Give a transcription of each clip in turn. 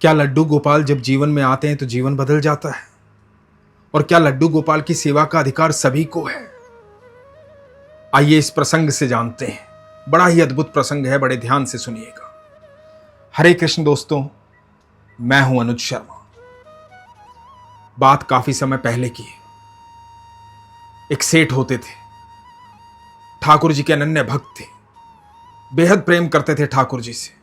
क्या लड्डू गोपाल जब जीवन में आते हैं तो जीवन बदल जाता है? और क्या लड्डू गोपाल की सेवा का अधिकार सभी को है? आइए इस प्रसंग से जानते हैं। बड़ा ही अद्भुत प्रसंग है, बड़े ध्यान से सुनिएगा। हरे कृष्ण दोस्तों, मैं हूं अनुज शर्मा। बात काफी समय पहले की है। एक सेठ होते थे, ठाकुर जी के अनन्य भक्त थे, बेहद प्रेम करते थे ठाकुर जी से।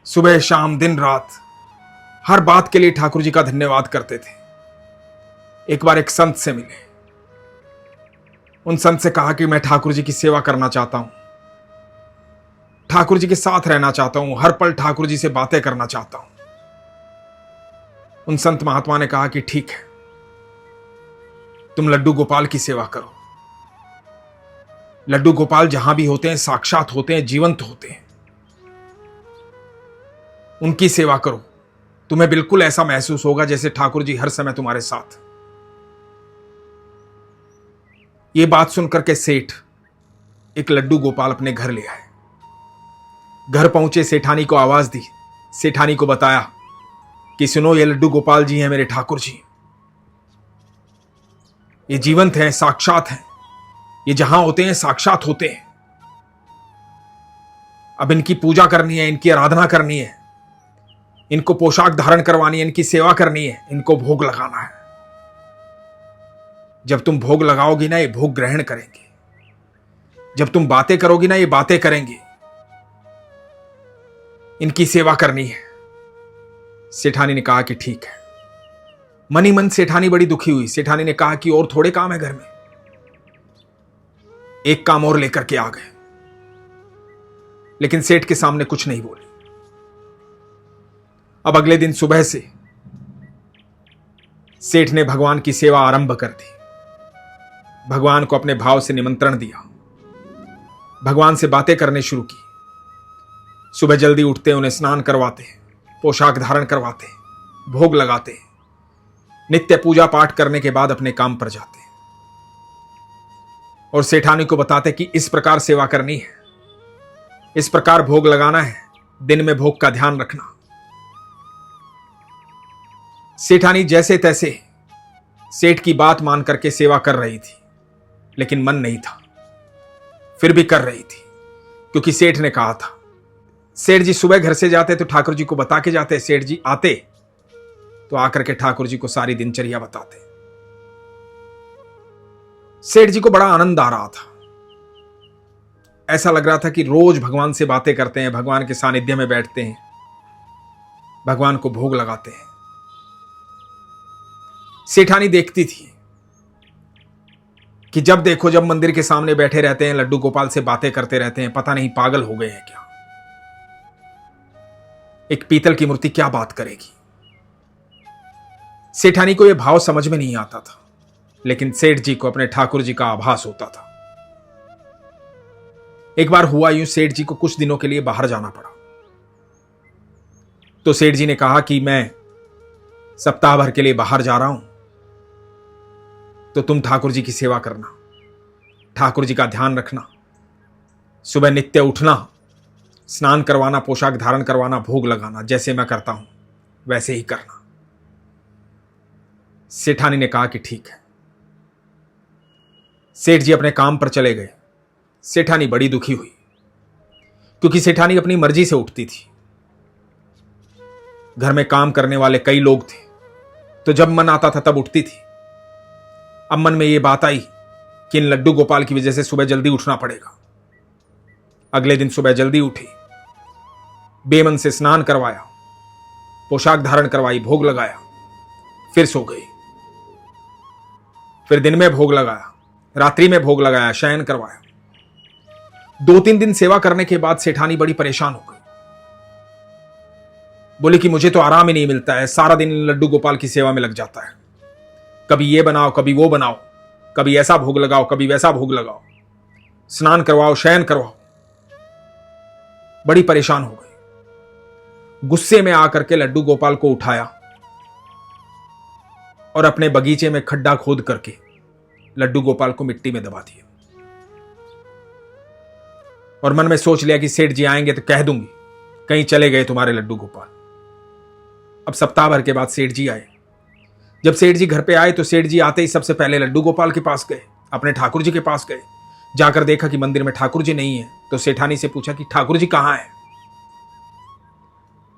सुबह शाम दिन रात हर बात के लिए ठाकुर जी का धन्यवाद करते थे। एक बार एक संत से मिले। उन संत से कहा कि मैं ठाकुर जी की सेवा करना चाहता हूं, ठाकुर जी के साथ रहना चाहता हूं, हर पल ठाकुर जी से बातें करना चाहता हूं। उन संत महात्मा ने कहा कि ठीक है, तुम लड्डू गोपाल की सेवा करो। लड्डू गोपाल जहां भी होते हैं साक्षात होते हैं, जीवंत होते हैं। उनकी सेवा करो, तुम्हें बिल्कुल ऐसा महसूस होगा जैसे ठाकुर जी हर समय तुम्हारे साथ। यह बात सुनकर के सेठ एक लड्डू गोपाल अपने घर ले आए। घर पहुंचे, सेठानी को आवाज दी, सेठानी को बताया कि सुनो, ये लड्डू गोपाल जी हैं मेरे ठाकुर जी। ये जीवंत हैं, साक्षात हैं, ये जहां होते हैं साक्षात होते हैं। अब इनकी पूजा करनी है, इनकी आराधना करनी है, इनको पोशाक धारण करवानी है, इनकी सेवा करनी है, इनको भोग लगाना है। जब तुम भोग लगाओगी ना, ये भोग ग्रहण करेंगे। जब तुम बातें करोगी ना, ये बातें करेंगे। इनकी सेवा करनी है। सेठानी ने कहा कि ठीक है। मन ही मन सेठानी बड़ी दुखी हुई। सेठानी ने कहा कि और थोड़े काम है घर में। एक काम और लेकर के आ गए, लेकिन सेठ के सामने कुछ नहीं बोली। अब अगले दिन सुबह से सेठ ने भगवान की सेवा आरंभ कर दी। भगवान को अपने भाव से निमंत्रण दिया, भगवान से बातें करने शुरू की। सुबह जल्दी उठते, उन्हें स्नान करवाते, पोशाक धारण करवाते, भोग लगाते, नित्य पूजा पाठ करने के बाद अपने काम पर जाते और सेठानी को बताते कि इस प्रकार सेवा करनी है, इस प्रकार भोग लगाना है, दिन में भोग का ध्यान रखना। सेठानी जैसे तैसे सेठ की बात मान करके सेवा कर रही थी, लेकिन मन नहीं था, फिर भी कर रही थी, क्योंकि सेठ ने कहा था। सेठ जी सुबह घर से जाते तो ठाकुर जी को बता के जाते। सेठ जी आते तो आकर के ठाकुर जी को सारी दिनचर्या बताते। सेठ जी को बड़ा आनंद आ रहा था। ऐसा लग रहा था कि रोज भगवान से बातें करते हैं, भगवान के सानिध्य में बैठते हैं, भगवान को भोग लगाते हैं। सेठानी देखती थी कि जब देखो जब मंदिर के सामने बैठे रहते हैं, लड्डू गोपाल से बातें करते रहते हैं, पता नहीं पागल हो गए हैं क्या। एक पीतल की मूर्ति क्या बात करेगी। सेठानी को यह भाव समझ में नहीं आता था, लेकिन सेठ जी को अपने ठाकुर जी का आभास होता था। एक बार हुआ यूं, सेठ जी को कुछ दिनों के लिए बाहर जाना पड़ा। तो सेठ जी ने कहा कि मैं सप्ताह भर के लिए बाहर जा रहा हूं, तो तुम ठाकुर जी की सेवा करना, ठाकुर जी का ध्यान रखना, सुबह नित्य उठना, स्नान करवाना, पोशाक धारण करवाना, भोग लगाना, जैसे मैं करता हूं वैसे ही करना। सेठानी ने कहा कि ठीक है। सेठ जी अपने काम पर चले गए। सेठानी बड़ी दुखी हुई, क्योंकि सेठानी अपनी मर्जी से उठती थी। घर में काम करने वाले कई लोग थे, तो जब मन आता था तब उठती थी। अब मन में यह बात आई कि इन लड्डू गोपाल की वजह से सुबह जल्दी उठना पड़ेगा। अगले दिन सुबह जल्दी उठी, बेमन से स्नान करवाया, पोशाक धारण करवाई, भोग लगाया, फिर सो गई। फिर दिन में भोग लगाया, रात्रि में भोग लगाया, शयन करवाया। 2-3 दिन सेवा करने के बाद सेठानी बड़ी परेशान हो गई। बोली कि मुझे तो आराम ही नहीं मिलता है, सारा दिन लड्डू गोपाल की सेवा में लग जाता है। कभी ये बनाओ, कभी वो बनाओ, कभी ऐसा भोग लगाओ, कभी वैसा भोग लगाओ, स्नान करवाओ, शयन करवाओ। बड़ी परेशान हो गई। गुस्से में आकर के लड्डू गोपाल को उठाया और अपने बगीचे में खड्डा खोद करके लड्डू गोपाल को मिट्टी में दबा दिया। और मन में सोच लिया कि सेठ जी आएंगे तो कह दूंगी कहीं चले गए तुम्हारे लड्डू गोपाल। अब सप्ताह भर के बाद सेठ जी आए। जब सेठ जी घर पे आए तो सेठ जी आते ही सबसे पहले लड्डू गोपाल के पास गए, अपने ठाकुर जी के पास गए। जाकर देखा कि मंदिर में ठाकुर जी नहीं है, तो सेठानी से पूछा कि ठाकुर जी कहां है,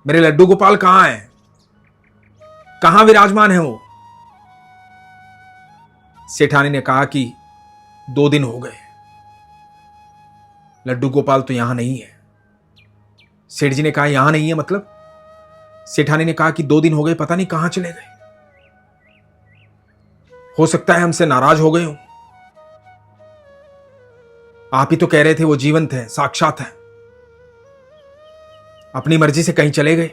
मेरे लड्डू गोपाल कहां है, कहां विराजमान है वो। सेठानी ने कहा कि 2 दिन हो गए, लड्डू गोपाल तो यहां नहीं है। सेठ जी ने कहा यहां नहीं है मतलब? सेठानी ने कहा कि 2 दिन हो गए, पता नहीं कहां चले गए, हो सकता है हमसे नाराज हो गए हो। आप ही तो कह रहे थे वो जीवंत है, साक्षात है, अपनी मर्जी से कहीं चले गए,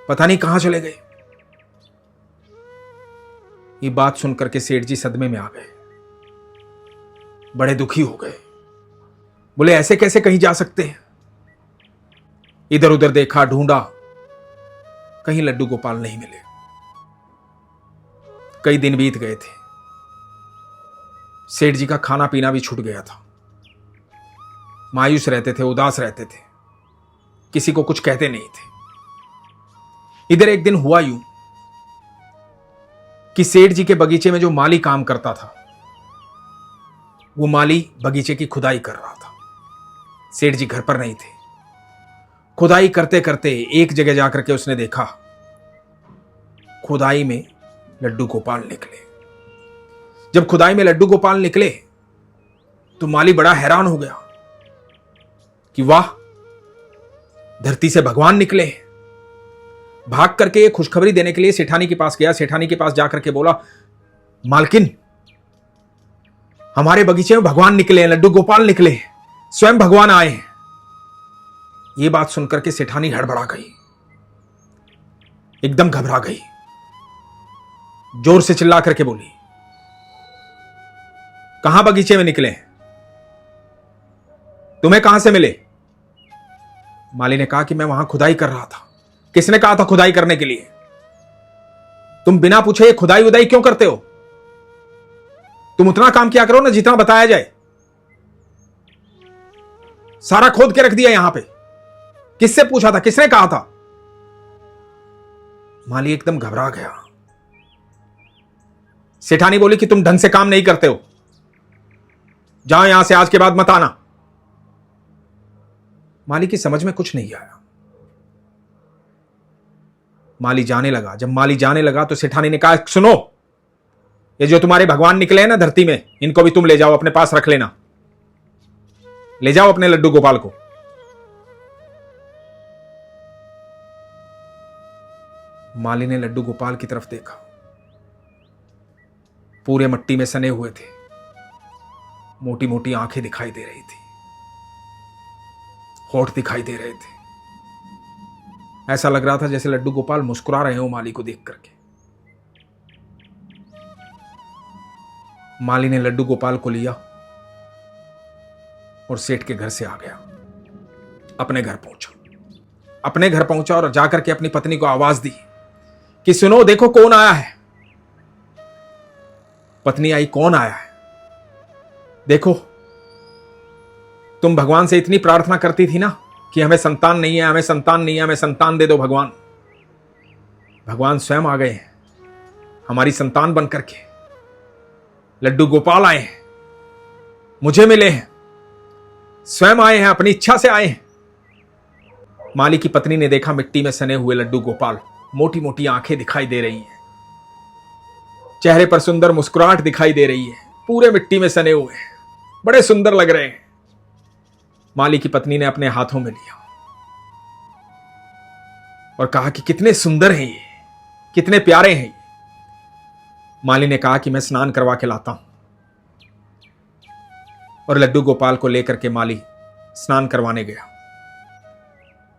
पता नहीं कहां चले गए। ये बात सुनकर के सेठ जी सदमे में आ गए, बड़े दुखी हो गए। बोले ऐसे कैसे कहीं जा सकते हैं। इधर उधर देखा, ढूंढा, कहीं लड्डू गोपाल नहीं मिले। कई दिन बीत गए थे, सेठ जी का खाना पीना भी छूट गया था। मायूस रहते थे, उदास रहते थे, किसी को कुछ कहते नहीं थे। इधर एक दिन हुआ यूं कि सेठ जी के बगीचे में जो माली काम करता था, वो माली बगीचे की खुदाई कर रहा था। सेठ जी घर पर नहीं थे। खुदाई करते करते एक जगह जाकर के उसने देखा, खुदाई में लड्डू गोपाल निकले। जब खुदाई में लड्डू गोपाल निकले तो माली बड़ा हैरान हो गया कि वाह, धरती से भगवान निकले। भाग करके ये खुशखबरी देने के लिए सेठानी के पास गया। सेठानी के पास जाकर के बोला, मालकिन, हमारे बगीचे में भगवान निकले हैं, लड्डू गोपाल निकले हैं, स्वयं भगवान आए हैं। ये बात सुनकर के सेठानी हड़बड़ा गई, एकदम घबरा गई, जोर से चिल्ला करके बोली, कहां बगीचे में निकले हैं, तुम्हें कहां से मिले। माली ने कहा कि मैं वहां खुदाई कर रहा था। किसने कहा था खुदाई करने के लिए? तुम बिना पूछे ये खुदाई उदाई क्यों करते हो? तुम उतना काम किया करो ना जितना बताया जाए। सारा खोद के रख दिया यहां पे, किससे पूछा था, किसने कहा था? माली एकदम घबरा गया। सेठानी बोली कि तुम ढंग से काम नहीं करते हो, जाओ यहां से, आज के बाद मत आना। माली की समझ में कुछ नहीं आया। माली जाने लगा। जब माली जाने लगा तो सेठानी ने कहा, सुनो, ये जो तुम्हारे भगवान निकले हैं ना धरती में, इनको भी तुम ले जाओ, अपने पास रख लेना, ले जाओ अपने लड्डू गोपाल को। माली ने लड्डू गोपाल की तरफ देखा, पूरे मिट्टी में सने हुए थे, मोटी मोटी आंखें दिखाई दे रही थी, होठ दिखाई दे रहे थे। ऐसा लग रहा था जैसे लड्डू गोपाल मुस्कुरा रहे हो माली को देख करके। माली ने लड्डू गोपाल को लिया और सेठ के घर से आ गया, अपने घर पहुंचा। अपने घर पहुंचा और जाकर के अपनी पत्नी को आवाज दी कि सुनो, देखो कौन आया है। पत्नी आई, कौन आया है? देखो, तुम भगवान से इतनी प्रार्थना करती थी ना कि हमें संतान नहीं है, हमें संतान नहीं है, हमें संतान दे दो भगवान। भगवान स्वयं आ गए हैं हमारी संतान बन करके। लड्डू गोपाल आए हैं, मुझे मिले हैं, स्वयं आए हैं, अपनी इच्छा से आए हैं। माली की पत्नी ने देखा मिट्टी में सने हुए लड्डू गोपाल, मोटी मोटी आंखें दिखाई दे रही हैं, चेहरे पर सुंदर मुस्कुराहट दिखाई दे रही है, पूरे मिट्टी में सने हुए हैं, बड़े सुंदर लग रहे हैं। माली की पत्नी ने अपने हाथों में लिया और कहा कि कितने सुंदर हैं ये, कितने प्यारे हैं ये। माली ने कहा कि मैं स्नान करवा के लाता हूं, और लड्डू गोपाल को लेकर के माली स्नान करवाने गया।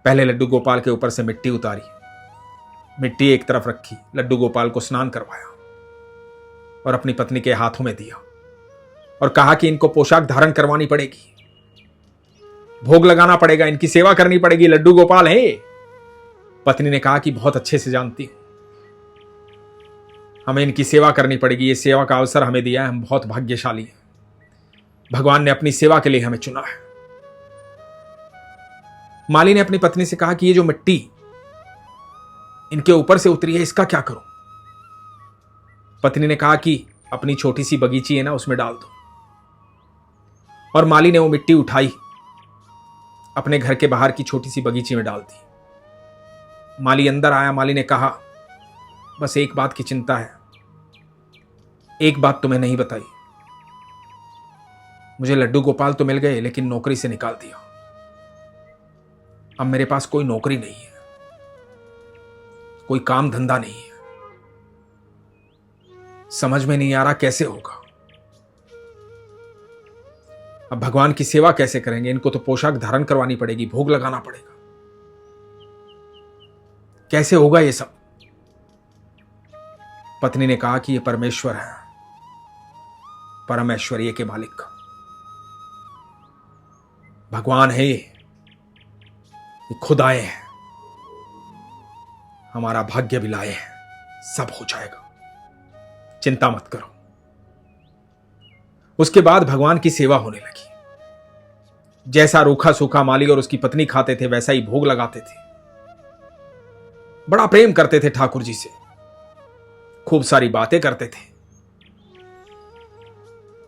पहले लड्डू गोपाल के ऊपर से मिट्टी उतारी, मिट्टी एक तरफ रखी, लड्डू गोपाल को स्नान करवाया और अपनी पत्नी के हाथों में दिया और कहा कि इनको पोशाक धारण करवानी पड़ेगी, भोग लगाना पड़ेगा, इनकी सेवा करनी पड़ेगी, लड्डू गोपाल है। पत्नी ने कहा कि बहुत अच्छे से जानती हूं, हमें इनकी सेवा करनी पड़ेगी, ये सेवा का अवसर हमें दिया है, हम बहुत भाग्यशाली हैं, भगवान ने अपनी सेवा के लिए हमें चुना है। माली ने अपनी पत्नी से कहा कि ये जो मिट्टी इनके ऊपर से उतरी है, इसका क्या करूं? पत्नी ने कहा कि अपनी छोटी सी बगीची है ना, उसमें डाल दो। और माली ने वो मिट्टी उठाई, अपने घर के बाहर की छोटी सी बगीची में डाल दी। माली अंदर आया। माली ने कहा, बस एक बात की चिंता है, एक बात तुम्हें नहीं बताई। मुझे लड्डू गोपाल तो मिल गए, लेकिन नौकरी से निकाल दिया। अब मेरे पास कोई नौकरी नहीं है, कोई काम धंधा नहीं है। समझ में नहीं आ रहा कैसे होगा। अब भगवान की सेवा कैसे करेंगे? इनको तो पोशाक धारण करवानी पड़ेगी, भोग लगाना पड़ेगा। कैसे होगा ये सब? पत्नी ने कहा कि ये परमेश्वर है, परम ऐश्वर्य के मालिक का भगवान है, ये खुद आए हैं, हमारा भाग्य भी लाए हैं, सब हो जाएगा, चिंता मत करो। उसके बाद भगवान की सेवा होने लगी। जैसा रूखा सूखा माली और उसकी पत्नी खाते थे, वैसा ही भोग लगाते थे। बड़ा प्रेम करते थे ठाकुर जी से, खूब सारी बातें करते थे।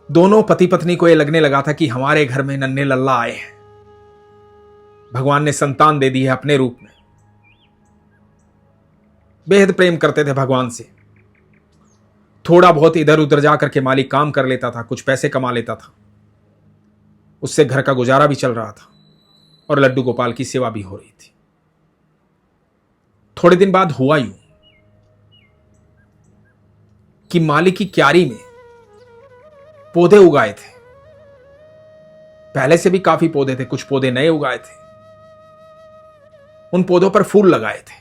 दोनों पति पत्नी को यह लगने लगा था कि हमारे घर में नन्हे लल्ला आए हैं, भगवान ने संतान दे दी है अपने रूप में। बेहद प्रेम करते थे भगवान से। थोड़ा बहुत इधर उधर जाकर के मालिक काम कर लेता था, कुछ पैसे कमा लेता था, उससे घर का गुजारा भी चल रहा था और लड्डू गोपाल की सेवा भी हो रही थी। थोड़े दिन बाद हुआ यूं कि मालिक की क्यारी में पौधे उगाए थे। पहले से भी काफी पौधे थे, कुछ पौधे नए उगाए थे। उन पौधों पर फूल लगाए थे।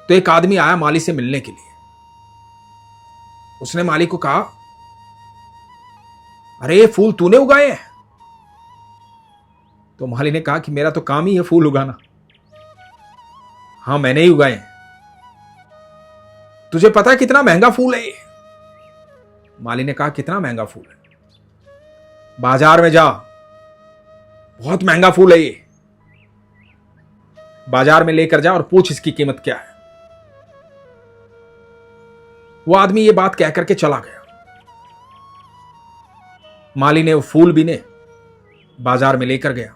तो एक आदमी आया माली से मिलने के लिए। उसने माली को कहा, अरे ये फूल तूने उगाए हैं? तो माली ने कहा कि मेरा तो काम ही है फूल उगाना। हाँ, मैंने ही उगाए हैं। तुझे पता है कितना महंगा फूल है ये? माली ने कहा, कितना महंगा फूल है? बाजार में जा, बहुत महंगा फूल है ये। बाजार में लेकर जा और पूछ इसकी कीमत क्या है। वो आदमी ये बात कह करके चला गया। माली ने वो फूल बीने, बाजार में लेकर गया।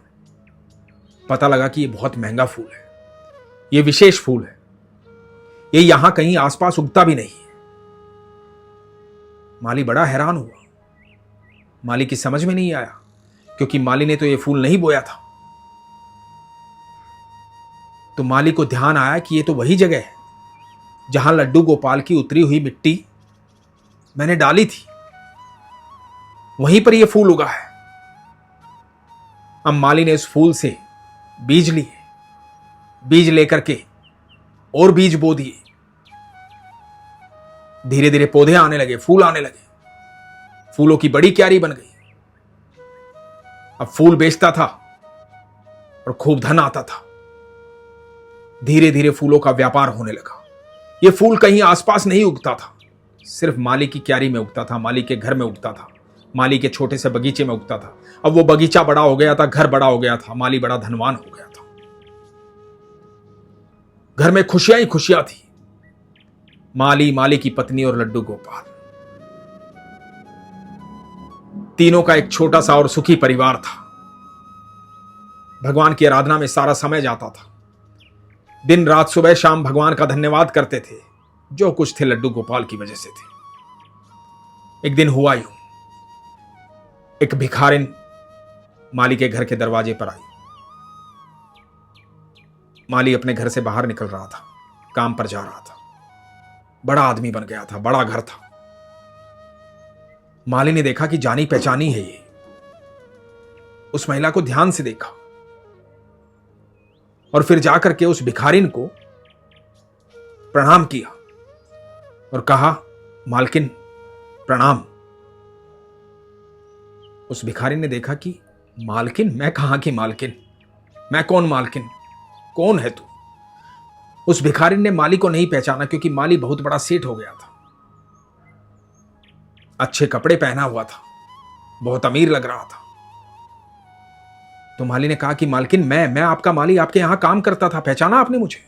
पता लगा कि ये बहुत महंगा फूल है, ये विशेष फूल है, ये यहां कहीं आसपास उगता भी नहीं है। माली बड़ा हैरान हुआ। माली की समझ में नहीं आया, क्योंकि माली ने तो ये फूल नहीं बोया था। तो माली को ध्यान आया कि ये तो वही जगह है जहां लड्डू गोपाल की उतरी हुई मिट्टी मैंने डाली थी, वहीं पर यह फूल उगा है। अब माली ने इस फूल से बीज लिए, बीज लेकर के और बीज बो दिए। धीरे धीरे पौधे आने लगे, फूल आने लगे, फूलों की बड़ी क्यारी बन गई। अब फूल बेचता था और खूब धन आता था। धीरे धीरे फूलों का व्यापार होने लगा। यह फूल कहीं आसपास नहीं उगता था, सिर्फ माली की क्यारी में उगता था, माली के घर में उगता था, माली के छोटे से बगीचे में उगता था। अब वो बगीचा बड़ा हो गया था, घर बड़ा हो गया था, माली बड़ा धनवान हो गया था। घर में खुशियां ही खुशियां थी। माली, माली की पत्नी और लड्डू गोपाल, तीनों का एक छोटा सा और सुखी परिवार था। भगवान की आराधना में सारा समय जाता था। दिन रात सुबह शाम भगवान का धन्यवाद करते थे। जो कुछ थे लड्डू गोपाल की वजह से थे। एक दिन हुआ यूं, एक भिखारिन माली के घर के दरवाजे पर आई। माली अपने घर से बाहर निकल रहा था, काम पर जा रहा था। बड़ा आदमी बन गया था, बड़ा घर था। माली ने देखा कि जानी पहचानी है ये। उस महिला को ध्यान से देखा और फिर जाकर के उस भिखारिन को प्रणाम किया और कहा, मालकिन प्रणाम। उस भिखारिन ने देखा कि मालकिन? मैं कहां की मालकिन? मैं कौन मालकिन? कौन है तू? उस भिखारिन ने माली को नहीं पहचाना, क्योंकि माली बहुत बड़ा सेठ हो गया था। अच्छे कपड़े पहना हुआ था, बहुत अमीर लग रहा था। तो माली ने कहा कि मालकिन, मैं आपका माली, आपके यहां काम करता था, पहचाना आपने मुझे?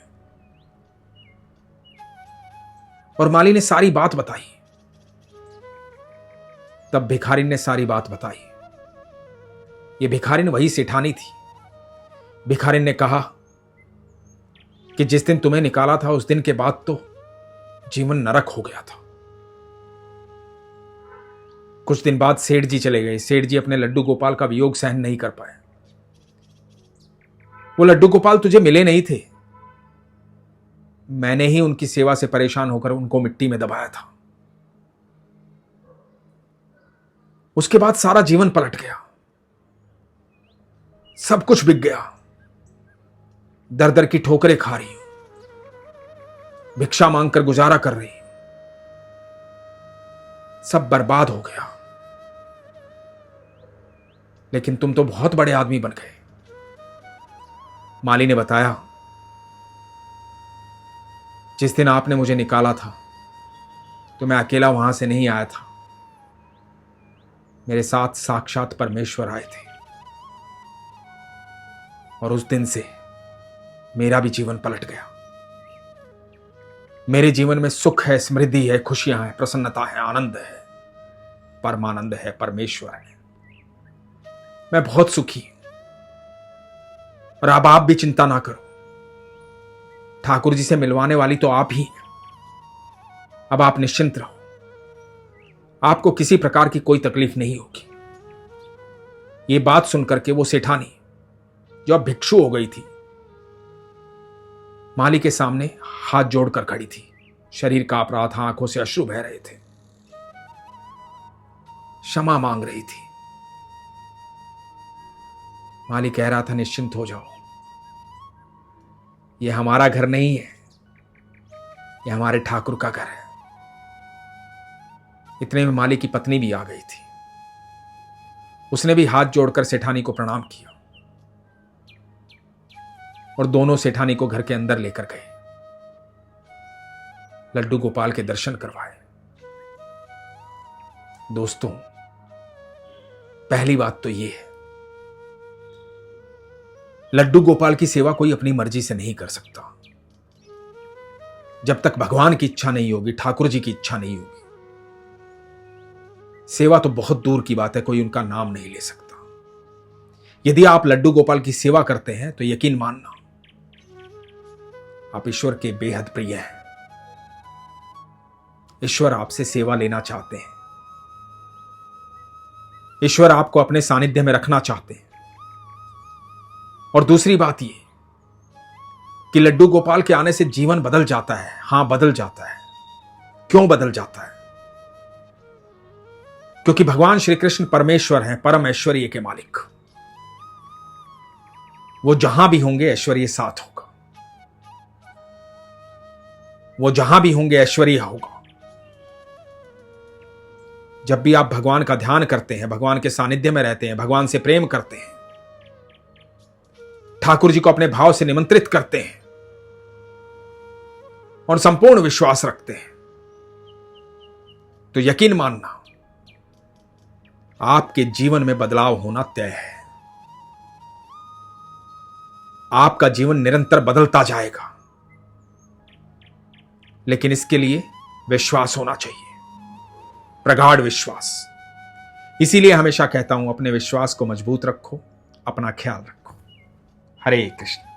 और माली ने सारी बात बताई। तब भिखारिन ने सारी बात बताई। ये भिखारिन वही सेठानी थी। भिखारिन ने कहा कि जिस दिन तुम्हें निकाला था उस दिन के बाद तो जीवन नरक हो गया था। कुछ दिन बाद सेठ जी चले गए। सेठ जी अपने लड्डू गोपाल का वियोग सहन नहीं कर पाए। वो लड्डू गोपाल तुझे मिले नहीं थे, मैंने ही उनकी सेवा से परेशान होकर उनको मिट्टी में दबाया था। उसके बाद सारा जीवन पलट गया, सब कुछ बिक गया। दर दर की ठोकरें खा रही हूं, भिक्षा मांगकर गुजारा कर रही हूं, सब बर्बाद हो गया। लेकिन तुम तो बहुत बड़े आदमी बन गए। माली ने बताया, जिस दिन आपने मुझे निकाला था तो मैं अकेला वहां से नहीं आया था, मेरे साथ साक्षात परमेश्वर आए थे। और उस दिन से मेरा भी जीवन पलट गया। मेरे जीवन में सुख है, समृद्धि है, खुशियां हैं, प्रसन्नता है, आनंद है, परमानंद है, परमेश्वर है। मैं बहुत सुखी हूं। और अब आप भी चिंता ना करो, ठाकुर जी से मिलवाने वाली तो आप ही हैं। अब आप निश्चिंत रहो, आपको किसी प्रकार की कोई तकलीफ नहीं होगी। ये बात सुनकर के वो सेठानी जो अब भिक्षु हो गई थी, माली के सामने हाथ जोड़कर खड़ी थी। शरीर कांप रहा था, आंखों से अश्रु बह रहे थे, क्षमा मांग रही थी। माली कह रहा था, निश्चिंत हो जाओ, ये हमारा घर नहीं है, ये हमारे ठाकुर का घर है। इतने में माली की पत्नी भी आ गई थी। उसने भी हाथ जोड़कर सेठानी को प्रणाम किया और दोनों सेठानी को घर के अंदर लेकर गए, लड्डू गोपाल के दर्शन करवाए। दोस्तों, पहली बात तो ये है, लड्डू गोपाल की सेवा कोई अपनी मर्जी से नहीं कर सकता। जब तक भगवान की इच्छा नहीं होगी, ठाकुर जी की इच्छा नहीं होगी, सेवा तो बहुत दूर की बात है, कोई उनका नाम नहीं ले सकता। यदि आप लड्डू गोपाल की सेवा करते हैं तो यकीन मानना, आप ईश्वर के बेहद प्रिय हैं। ईश्वर आपसे सेवा लेना चाहते हैं। ईश्वर आपको अपने सानिध्य में रखना चाहते हैं। और दूसरी बात यह कि लड्डू गोपाल के आने से जीवन बदल जाता है। हां, बदल जाता है। क्यों बदल जाता है? क्योंकि भगवान श्री कृष्ण परमेश्वर हैं, परम ऐश्वर्य के मालिक। वो जहां भी होंगे ऐश्वर्य साथ होगा, वो जहां भी होंगे ऐश्वर्य होगा। जब भी आप भगवान का ध्यान करते हैं, भगवान के सानिध्य में रहते हैं, भगवान से प्रेम करते हैं, ठाकुर जी को अपने भाव से निमंत्रित करते हैं और संपूर्ण विश्वास रखते हैं, तो यकीन मानना, आपके जीवन में बदलाव होना तय है। आपका जीवन निरंतर बदलता जाएगा। लेकिन इसके लिए विश्वास होना चाहिए, प्रगाढ़ विश्वास। इसीलिए हमेशा कहता हूं, अपने विश्वास को मजबूत रखो, अपना ख्याल रखो। हरे कृष्ण।